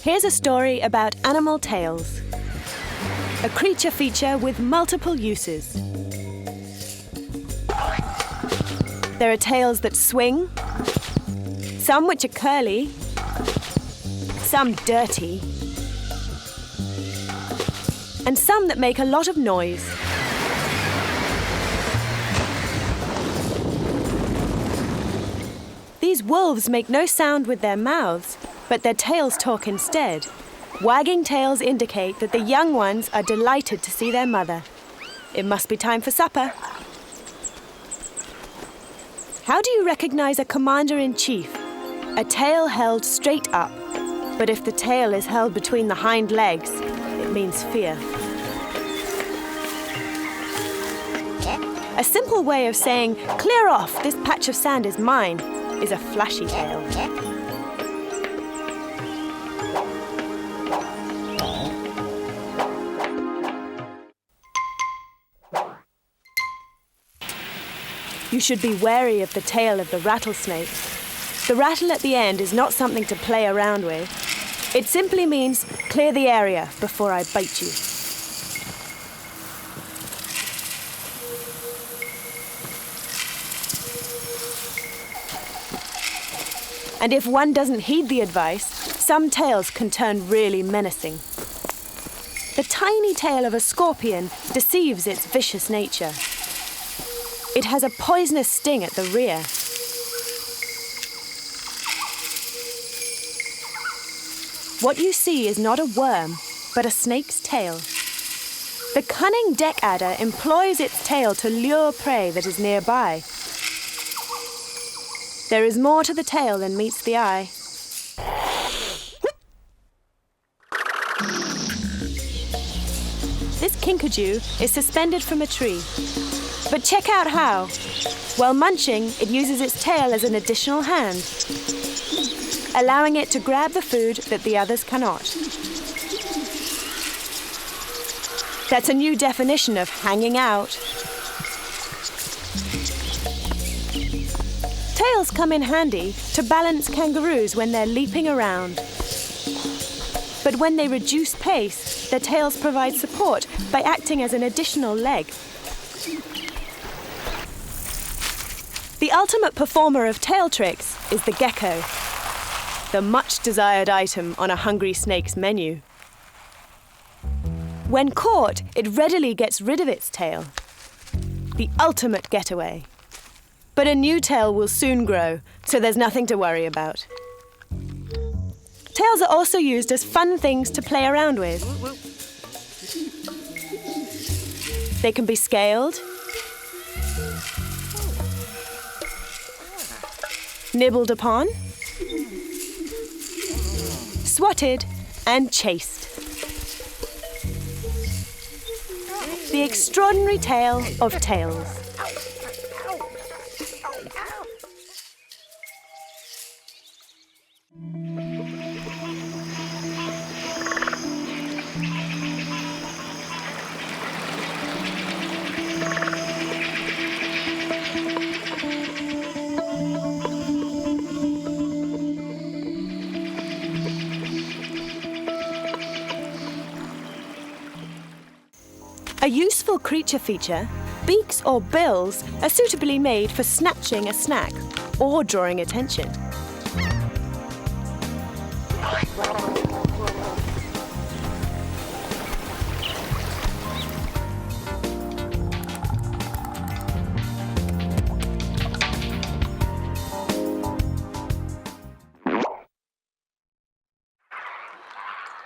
Here's a story about animal tails. A creature feature with multiple uses. There are tails that swing, some which are curly, some dirty, and some that make a lot of noise. These wolves make no sound with their mouths, but their tails talk instead. Wagging tails indicate that the young ones are delighted to see their mother. It must be time for supper. How do you recognize a commander-in-chief? A tail held straight up. But if the tail is held between the hind legs, it means fear. A simple way of saying, "Clear off, this patch of sand is mine," is a flashy tail. You should be wary of the tail of the rattlesnake. The rattle at the end is not something to play around with. It simply means, clear the area before I bite you. And if one doesn't heed the advice, some tails can turn really menacing. The tiny tail of a scorpion deceives its vicious nature. It has a poisonous sting at the rear. What you see is not a worm, but a snake's tail. The cunning deck adder employs its tail to lure prey that is nearby. There is more to the tail than meets the eye. This kinkajou is suspended from a tree. But check out how. While munching, it uses its tail as an additional hand, allowing it to grab the food that the others cannot. That's a new definition of hanging out. Tails come in handy to balance kangaroos when they're leaping around. But when they reduce pace, their tails provide support by acting as an additional leg. The ultimate performer of tail tricks is the gecko, the much-desired item on a hungry snake's menu. When caught, it readily gets rid of its tail. The ultimate getaway. But a new tail will soon grow, so there's nothing to worry about. Tails are also used as fun things to play around with. They can be scaled, nibbled upon, swatted, and chased. The extraordinary tale of tails. A useful creature feature, beaks or bills are suitably made for snatching a snack or drawing attention.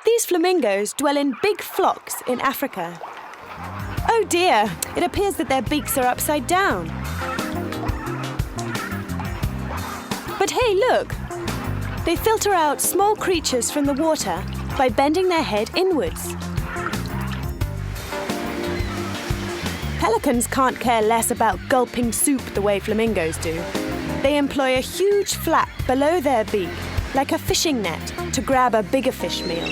These flamingos dwell in big flocks in Africa. Oh dear, it appears that their beaks are upside down. But hey, look! They filter out small creatures from the water by bending their head inwards. Pelicans can't care less about gulping soup the way flamingos do. They employ a huge flap below their beak, like a fishing net, to grab a bigger fish meal.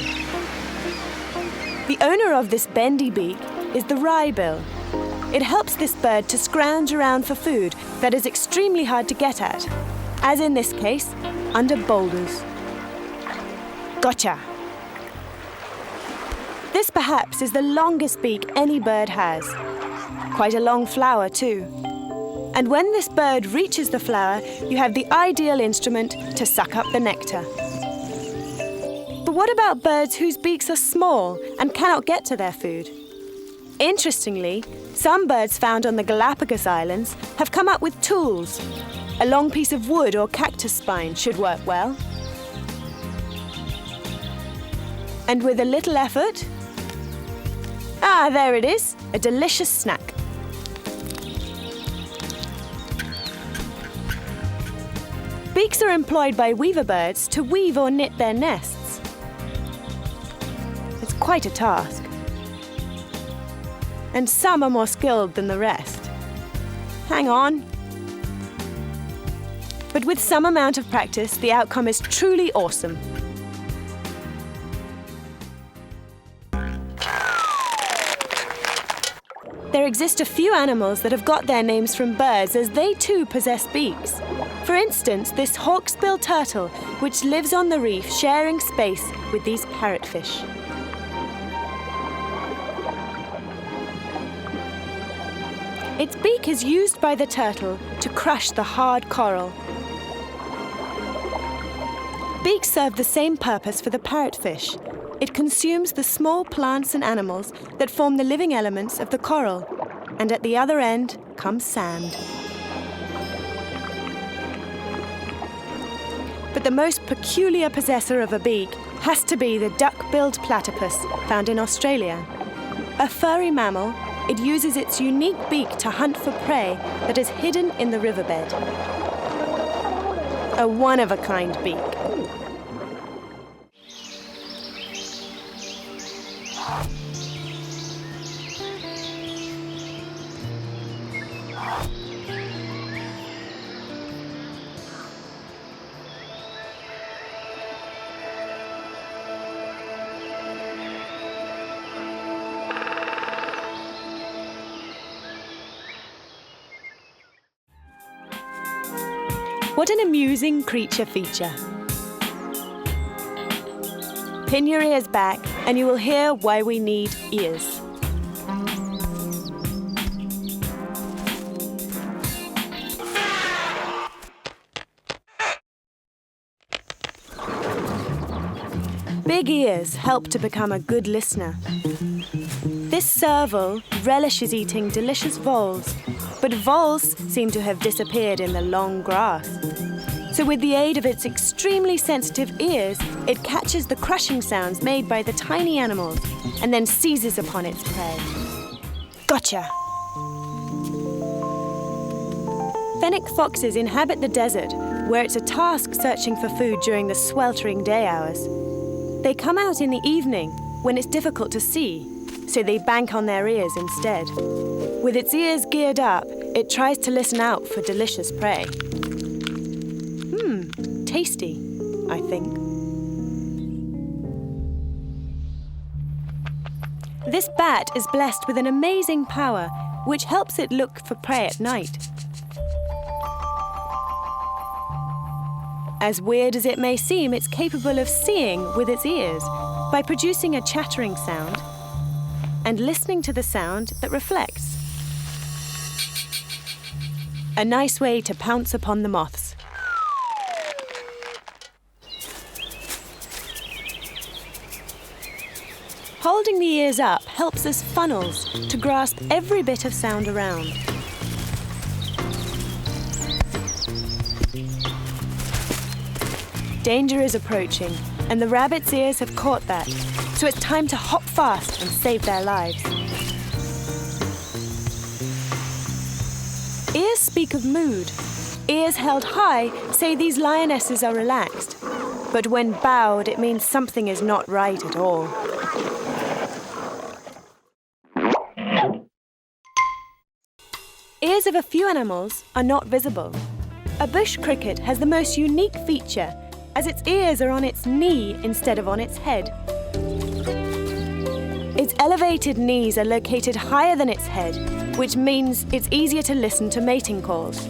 The owner of this bendy beak is the wrybill. It helps this bird to scrounge around for food that is extremely hard to get at, as in this case, under boulders. Gotcha! This perhaps is the longest beak any bird has. Quite a long flower too. And when this bird reaches the flower, you have the ideal instrument to suck up the nectar. But what about birds whose beaks are small and cannot get to their food? Interestingly, some birds found on the Galapagos Islands have come up with tools. A long piece of wood or cactus spine should work well. And with a little effort, there it is, a delicious snack. Beaks are employed by weaver birds to weave or knit their nests. It's quite a task. And some are more skilled than the rest. Hang on. But with some amount of practice, the outcome is truly awesome. There exist a few animals that have got their names from birds, as they too possess beaks. For instance, this hawksbill turtle, which lives on the reef sharing space with these parrotfish. Its beak is used by the turtle to crush the hard coral. Beaks serve the same purpose for the parrotfish. It consumes the small plants and animals that form the living elements of the coral, and at the other end comes sand. But the most peculiar possessor of a beak has to be the duck-billed platypus found in Australia. A furry mammal, it uses its unique beak to hunt for prey that is hidden in the riverbed. A one-of-a-kind beak. What an amusing creature feature. Pin your ears back and you will hear why we need ears. Big ears help to become a good listener. This serval relishes eating delicious voles, but voles seem to have disappeared in the long grass. So with the aid of its extremely sensitive ears, it catches the crushing sounds made by the tiny animals and then seizes upon its prey. Gotcha! Fennec foxes inhabit the desert, where it's a task searching for food during the sweltering day hours. They come out in the evening when it's difficult to see, so they bank on their ears instead. With its ears geared up, it tries to listen out for delicious prey. Tasty, I think. This bat is blessed with an amazing power, which helps it look for prey at night. As weird as it may seem, it's capable of seeing with its ears by producing a chattering sound and listening to the sound that reflects. A nice way to pounce upon the moths. Holding the ears up helps as funnels to grasp every bit of sound around. Danger is approaching, and the rabbit's ears have caught that, so it's time to hop fast and save their lives. Ears speak of mood. Ears held high say these lionesses are relaxed, but when bowed, it means something is not right at all. Ears of a few animals are not visible. A bush cricket has the most unique feature, as its ears are on its knee instead of on its head. Its elevated knees are located higher than its head, which means it's easier to listen to mating calls.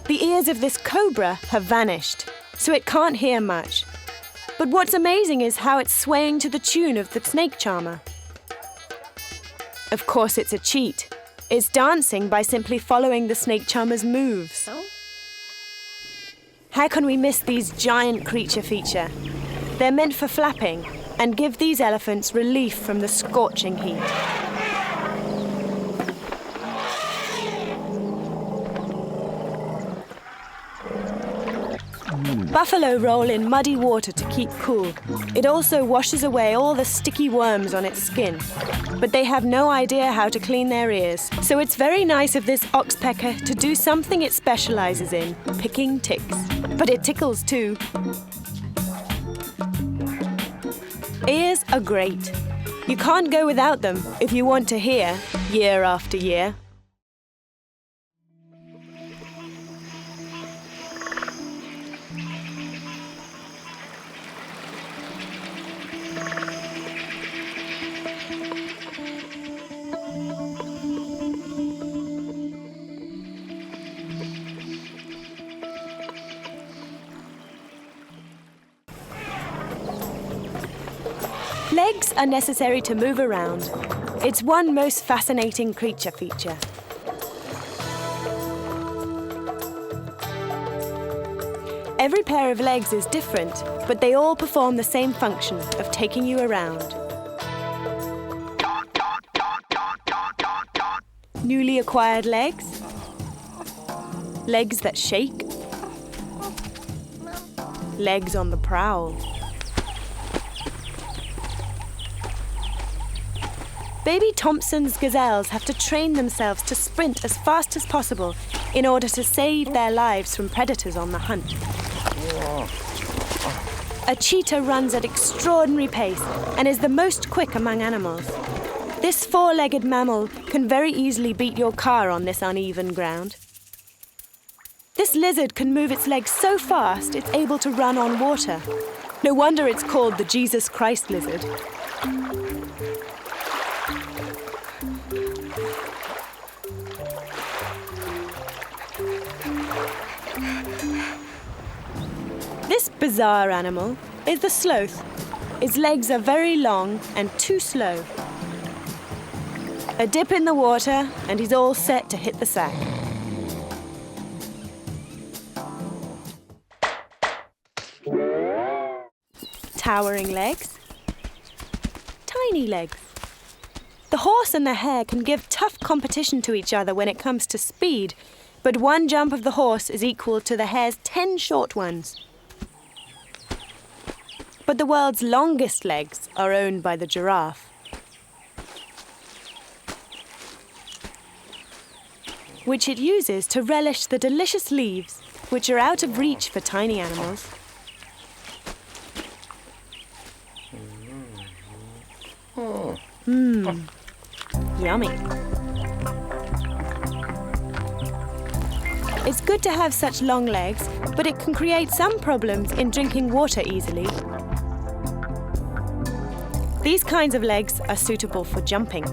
The ears of this cobra have vanished, so it can't hear much. But what's amazing is how it's swaying to the tune of the snake charmer. Of course, it's a cheat. It's dancing by simply following the snake charmer's moves. How can we miss these giant creature feature? They're meant for flapping and give these elephants relief from the scorching heat. Buffalo roll in muddy water to keep cool. It also washes away all the sticky worms on its skin. But they have no idea how to clean their ears, so it's very nice of this oxpecker to do something it specializes in, picking ticks. But it tickles too. Ears are great. You can't go without them if you want to hear year after year. Legs are necessary to move around. It's one most fascinating creature feature. Every pair of legs is different, but they all perform the same function of taking you around. Newly acquired legs, legs that shake, legs on the prowl. Baby Thompson's gazelles have to train themselves to sprint as fast as possible in order to save their lives from predators on the hunt. A cheetah runs at extraordinary pace and is the most quick among animals. This four-legged mammal can very easily beat your car on this uneven ground. This lizard can move its legs so fast it's able to run on water. No wonder it's called the Jesus Christ lizard. This bizarre animal is the sloth. Its legs are very long and too slow. A dip in the water and he's all set to hit the sack. Towering legs, tiny legs. The horse and the hare can give tough competition to each other when it comes to speed, but one jump of the horse is equal to the hare's 10 short ones. But the world's longest legs are owned by the giraffe, which it uses to relish the delicious leaves, which are out of reach for tiny animals. Yummy. It's good to have such long legs, but it can create some problems in drinking water easily. These kinds of legs are suitable for jumping.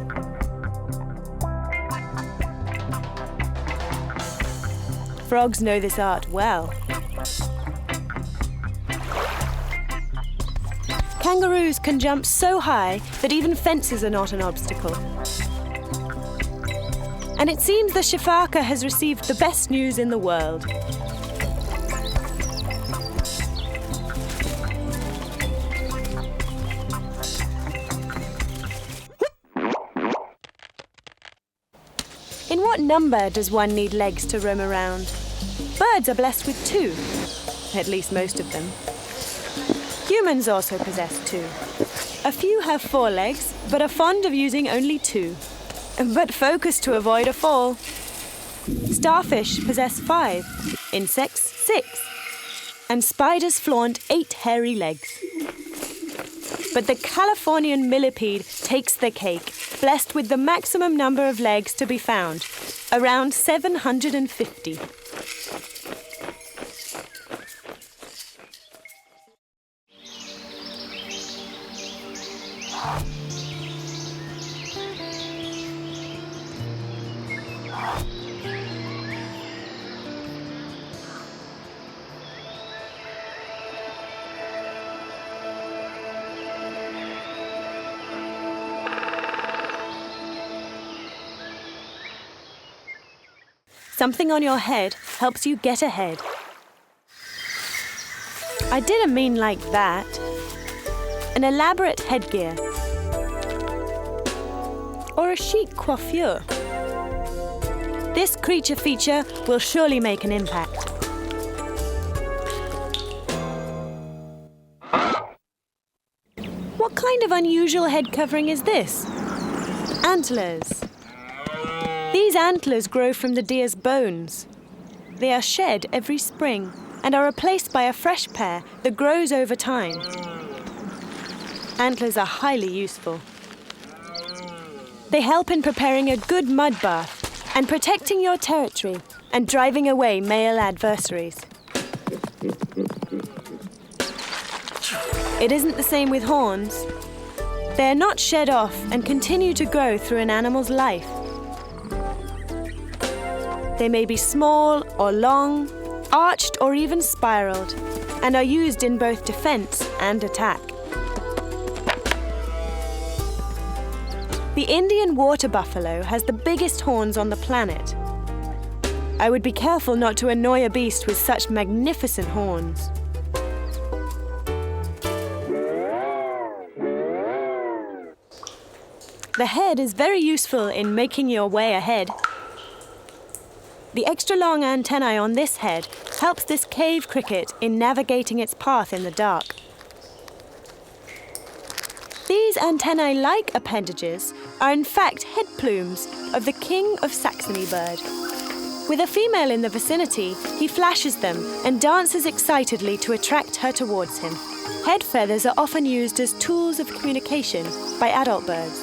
Frogs know this art well. Kangaroos can jump so high that even fences are not an obstacle. And it seems the shifaka has received the best news in the world. In what number does one need legs to roam around? Birds are blessed with 2, at least most of them. Humans also possess 2. A few have 4 legs, but are fond of using only 2. But focus to avoid a fall. Starfish possess 5, insects 6, and spiders flaunt 8 hairy legs. But the Californian millipede takes the cake, blessed with the maximum number of legs to be found, around 750. Something on your head helps you get ahead. I didn't mean like that. An elaborate headgear. Or a chic coiffure. This creature feature will surely make an impact. What kind of unusual head covering is this? Antlers. These antlers grow from the deer's bones. They are shed every spring and are replaced by a fresh pair that grows over time. Antlers are highly useful. They help in preparing a good mud bath and protecting your territory and driving away male adversaries. It isn't the same with horns. They are not shed off and continue to grow through an animal's life. They may be small or long, arched or even spiraled, and are used in both defense and attack. The Indian water buffalo has the biggest horns on the planet. I would be careful not to annoy a beast with such magnificent horns. The head is very useful in making your way ahead. The extra long antennae on this head helps this cave cricket in navigating its path in the dark. These antennae-like appendages are in fact head plumes of the King of Saxony bird. With a female in the vicinity, he flashes them and dances excitedly to attract her towards him. Head feathers are often used as tools of communication by adult birds.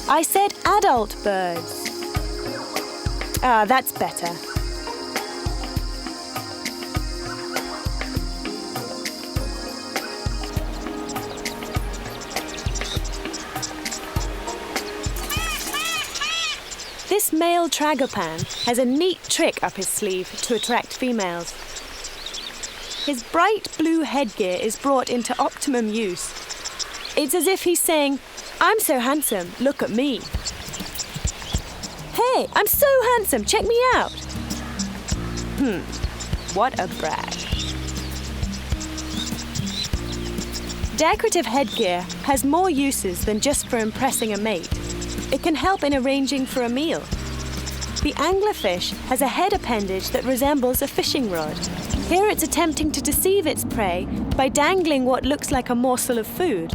I said adult birds. Ah, that's better. This male tragopan has a neat trick up his sleeve to attract females. His bright blue headgear is brought into optimum use. It's as if he's saying, "I'm so handsome, look at me." "Hey, I'm so handsome, check me out." What a brag. Decorative headgear has more uses than just for impressing a mate. It can help in arranging for a meal. The anglerfish has a head appendage that resembles a fishing rod. Here it's attempting to deceive its prey by dangling what looks like a morsel of food.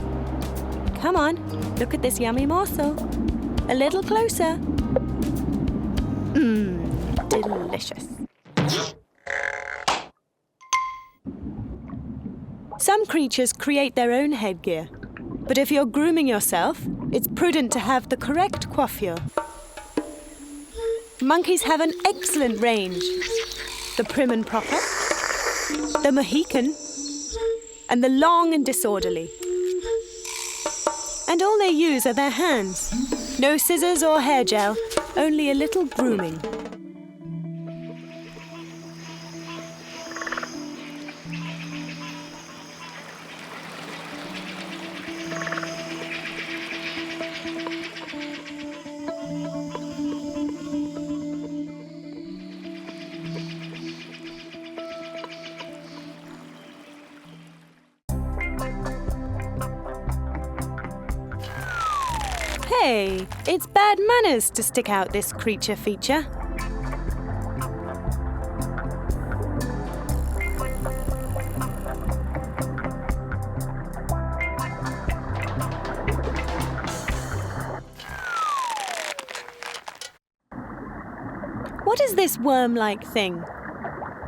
Come on, look at this yummy morsel. A little closer. Delicious. Some creatures create their own headgear, but if you're grooming yourself, it's prudent to have the correct coiffure. Monkeys have an excellent range. The prim and proper, the Mohican, and the long and disorderly. And all they use are their hands. No scissors or hair gel, only a little grooming. Hey, it's bad manners to stick out this creature feature. What is this worm-like thing?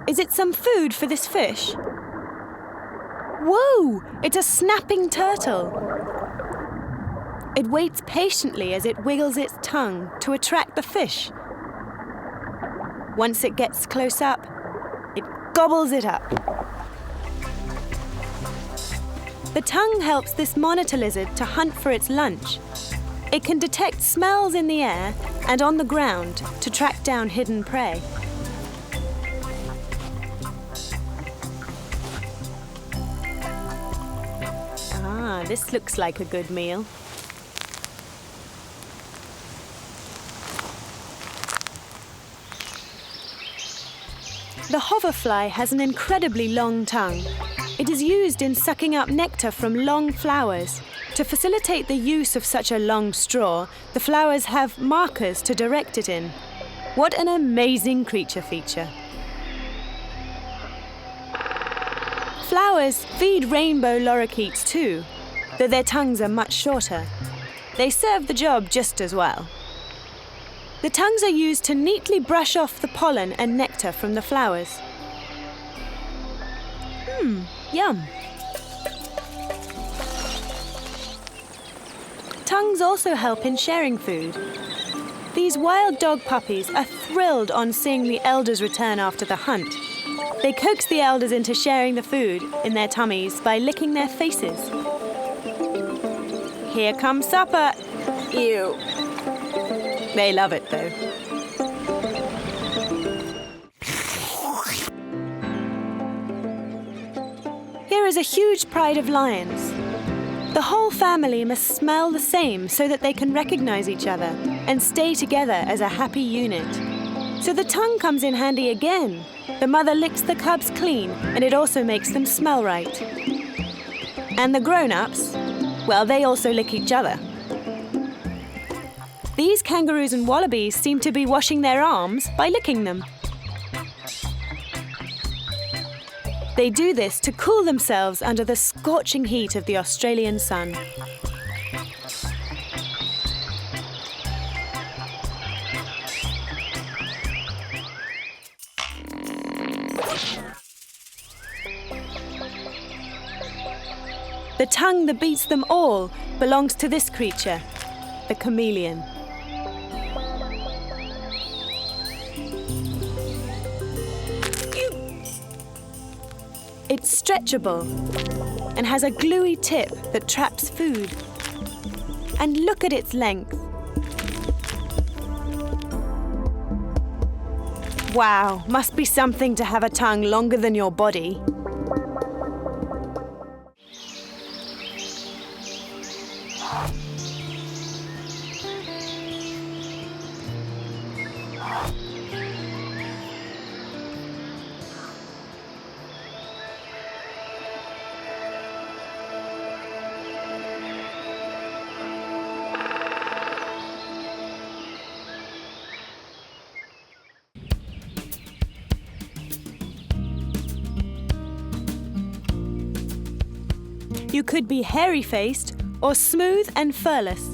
Is it some food for this fish? Whoa! It's a snapping turtle. It waits patiently as it wiggles its tongue to attract the fish. Once it gets close up, it gobbles it up. The tongue helps this monitor lizard to hunt for its lunch. It can detect smells in the air and on the ground to track down hidden prey. Ah, this looks like a good meal. The hoverfly has an incredibly long tongue. It is used in sucking up nectar from long flowers. To facilitate the use of such a long straw, the flowers have markers to direct it in. What an amazing creature feature. Flowers feed rainbow lorikeets too, though their tongues are much shorter. They serve the job just as well. The tongues are used to neatly brush off the pollen and nectar from the flowers. Yum. Tongues also help in sharing food. These wild dog puppies are thrilled on seeing the elders return after the hunt. They coax the elders into sharing the food in their tummies by licking their faces. Here comes supper. Ew. They love it though. Here is a huge pride of lions. The whole family must smell the same so that they can recognize each other and stay together as a happy unit. So the tongue comes in handy again. The mother licks the cubs clean, and it also makes them smell right. And the grown-ups, well, they also lick each other. These kangaroos and wallabies seem to be washing their arms by licking them. They do this to cool themselves under the scorching heat of the Australian sun. The tongue that beats them all belongs to this creature, the chameleon. It's stretchable and has a gluey tip that traps food. And look at its length. Wow, must be something to have a tongue longer than your body. You could be hairy-faced or smooth and furless.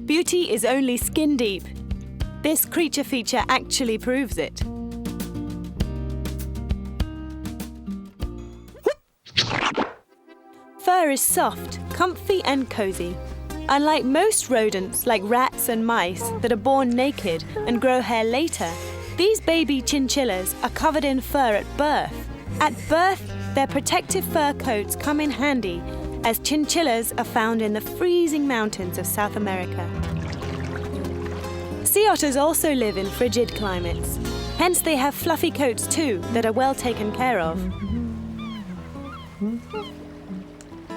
Beauty is only skin deep. This creature feature actually proves it. Fur is soft, comfy and cozy. Unlike most rodents like rats and mice that are born naked and grow hair later, these baby chinchillas are covered in fur at birth. At birth, their protective fur coats come in handy, as chinchillas are found in the freezing mountains of South America. Sea otters also live in frigid climates. Hence they have fluffy coats too that are well taken care of.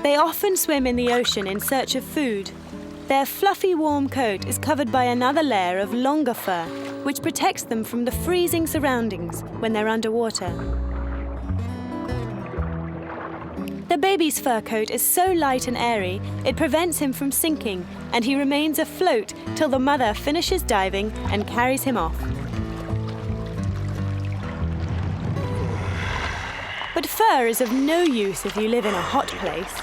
They often swim in the ocean in search of food. Their fluffy warm coat is covered by another layer of longer fur, which protects them from the freezing surroundings when they're underwater. The baby's fur coat is so light and airy, it prevents him from sinking, and he remains afloat till the mother finishes diving and carries him off. But fur is of no use if you live in a hot place.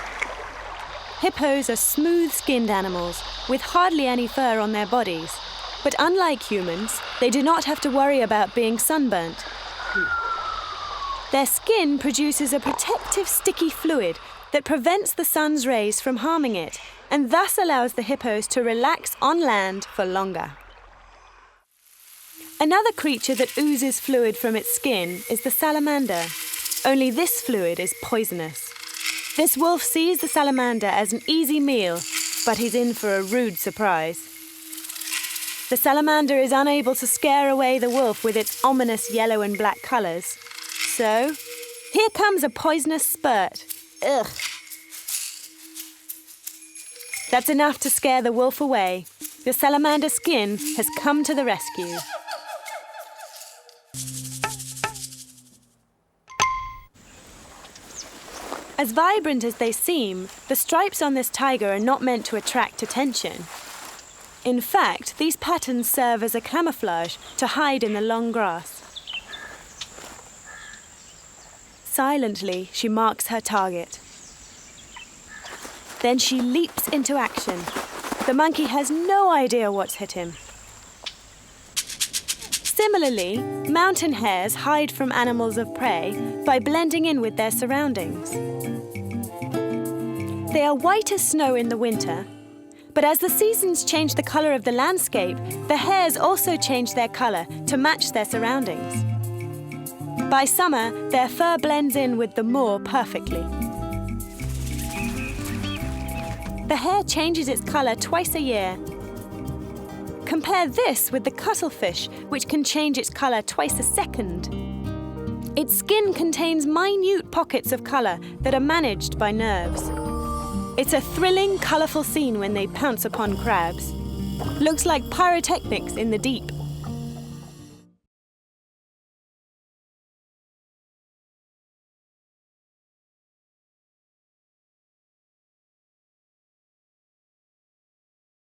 Hippos are smooth-skinned animals with hardly any fur on their bodies, but unlike humans, they do not have to worry about being sunburnt. Their skin produces a protective sticky fluid that prevents the sun's rays from harming it, and thus allows the hippos to relax on land for longer. Another creature that oozes fluid from its skin is the salamander, only this fluid is poisonous. This wolf sees the salamander as an easy meal, but he's in for a rude surprise. The salamander is unable to scare away the wolf with its ominous yellow and black colours. So, here comes a poisonous spurt. Ugh. That's enough to scare the wolf away. The salamander skin has come to the rescue. As vibrant as they seem, the stripes on this tiger are not meant to attract attention. In fact, these patterns serve as a camouflage to hide in the long grass. Silently, she marks her target. Then she leaps into action. The monkey has no idea what's hit him. Similarly, mountain hares hide from animals of prey by blending in with their surroundings. They are white as snow in the winter, but as the seasons change the colour of the landscape, the hares also change their colour to match their surroundings. By summer, their fur blends in with the moor perfectly. The hare changes its colour twice a year. Compare this with the cuttlefish, which can change its colour twice a second. Its skin contains minute pockets of colour that are managed by nerves. It's a thrilling, colourful scene when they pounce upon crabs. Looks like pyrotechnics in the deep.